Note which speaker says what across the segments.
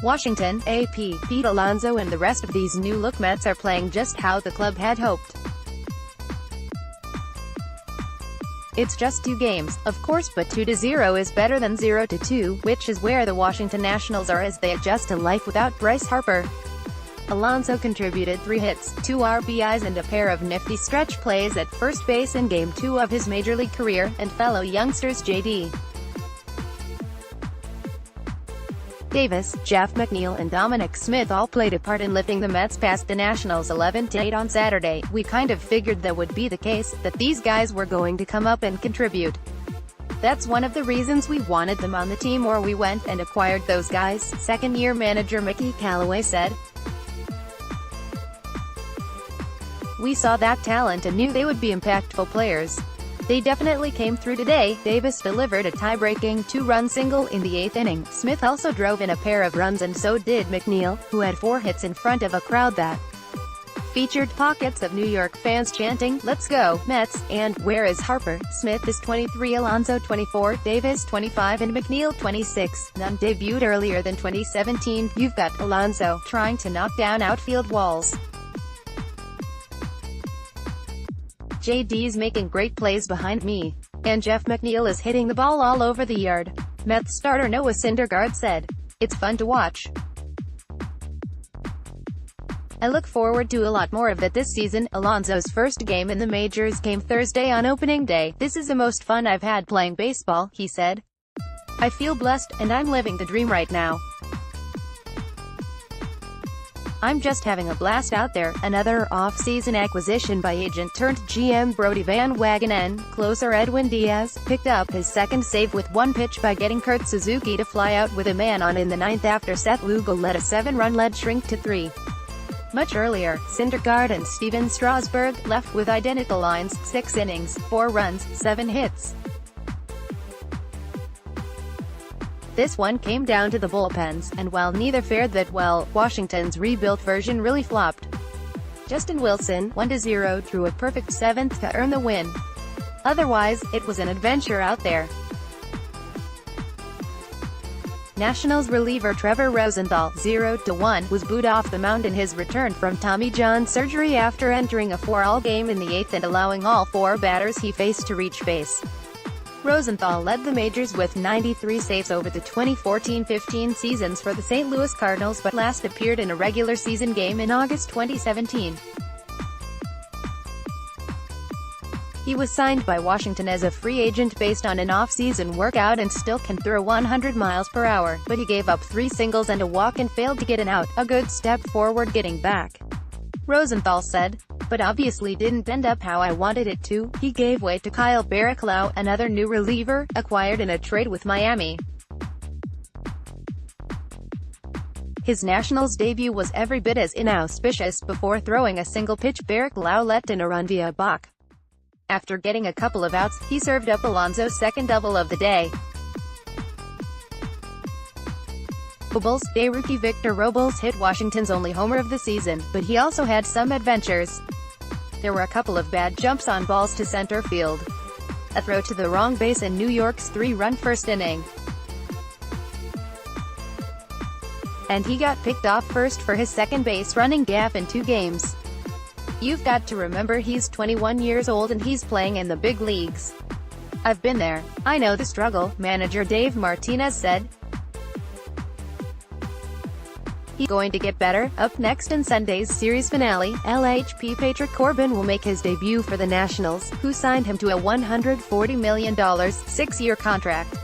Speaker 1: Washington, AP, Pete Alonso and the rest of these new-look Mets are playing just how the club had hoped. It's just 2 games, of course, but 2-0 is better than 0-2, which is where the Washington Nationals are as they adjust to life without Bryce Harper. Alonso contributed 3 hits, 2 RBIs and a pair of nifty stretch plays at first base in Game 2 of his Major League career, and fellow youngsters J.D. Davis, Jeff McNeil and Dominic Smith all played a part in lifting the Mets past the Nationals 11-8 on Saturday. We kind of figured that would be the case, that these guys were going to come up and contribute. That's one of the reasons we wanted them on the team, or we went and acquired those guys, second-year manager Mickey Callaway said. We saw that talent and knew they would be impactful players. They definitely came through today. Davis delivered a tie-breaking 2-run single in the 8th inning. Smith also drove in a pair of runs, and so did McNeil, who had 4 hits in front of a crowd that featured pockets of New York fans chanting, "Let's go, Mets," and "Where is Harper?" Smith is 23, Alonso 24, Davis 25 and McNeil 26. None debuted earlier than 2017. You've got Alonso trying to knock down outfield walls. JD's making great plays behind me. And Jeff McNeil is hitting the ball all over the yard. Mets starter Noah Syndergaard said. It's fun to watch. I look forward to a lot more of that this season. Alonso's first game in the majors came Thursday on opening day. This is the most fun I've had playing baseball, he said. I feel blessed, and I'm living the dream right now. I'm just having a blast out there. Another off-season acquisition by agent-turned-GM Brodie Van Wagenen, closer Edwin Diaz, picked up his second save with 1 pitch by getting Kurt Suzuki to fly out with a man on in the 9th after Seth Lugo let a 7-run lead shrink to 3. Much earlier, Syndergaard and Steven Strasburg left with identical lines: 6 innings, 4 runs, 7 hits. This one came down to the bullpens, and while neither fared that well, Washington's rebuilt version really flopped. Justin Wilson, 1-0, threw a perfect 7th to earn the win. Otherwise, it was an adventure out there. Nationals reliever Trevor Rosenthal, 0-1, was booed off the mound in his return from Tommy John surgery after entering a 4-all game in the 8th and allowing all 4 batters he faced to reach base. Rosenthal led the majors with 93 saves over the 2014-15 seasons for the St. Louis Cardinals, but last appeared in a regular season game in August 2017. He was signed by Washington as a free agent based on an off-season workout and still can throw 100 miles per hour, but he gave up 3 singles and a walk and failed to get an out, a good step forward getting back. Rosenthal said, but obviously didn't end up how I wanted it to. He gave way to Kyle Barraclough, another new reliever, acquired in a trade with Miami. His Nationals debut was every bit as inauspicious. Before throwing a single pitch, Barraclough let in a run via balk. After getting a couple of outs, he served up Alonso's second double of the day. Robles Day rookie Victor Robles hit Washington's only homer of the season, but he also had some adventures. There were a couple of bad jumps on balls to center field, a throw to the wrong base in New York's 3-run first inning, and he got picked off first for his second base running gaffe in 2 games. You've got to remember he's 21 years old and he's playing in the big leagues. I've been there. I know the struggle, manager Dave Martinez said. He's going to get better. Up next in Sunday's series finale, LHP Patrick Corbin will make his debut for the Nationals, who signed him to a $140 million, 6-year contract.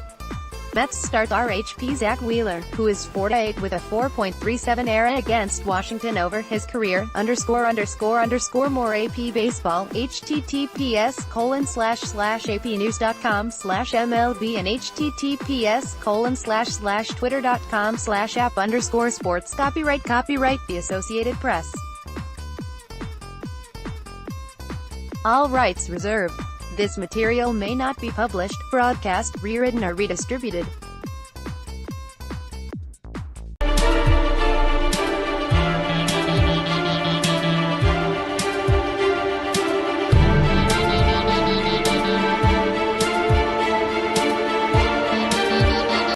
Speaker 1: Mets start RHP Zach Wheeler, who is 4-8 with a 4.37 ERA against Washington over his career. ___ more AP Baseball, https://apnews.com/MLB and https://twitter.com/app_sports. Copyright The Associated Press. All rights reserved. This material may not be published, broadcast, rewritten or redistributed.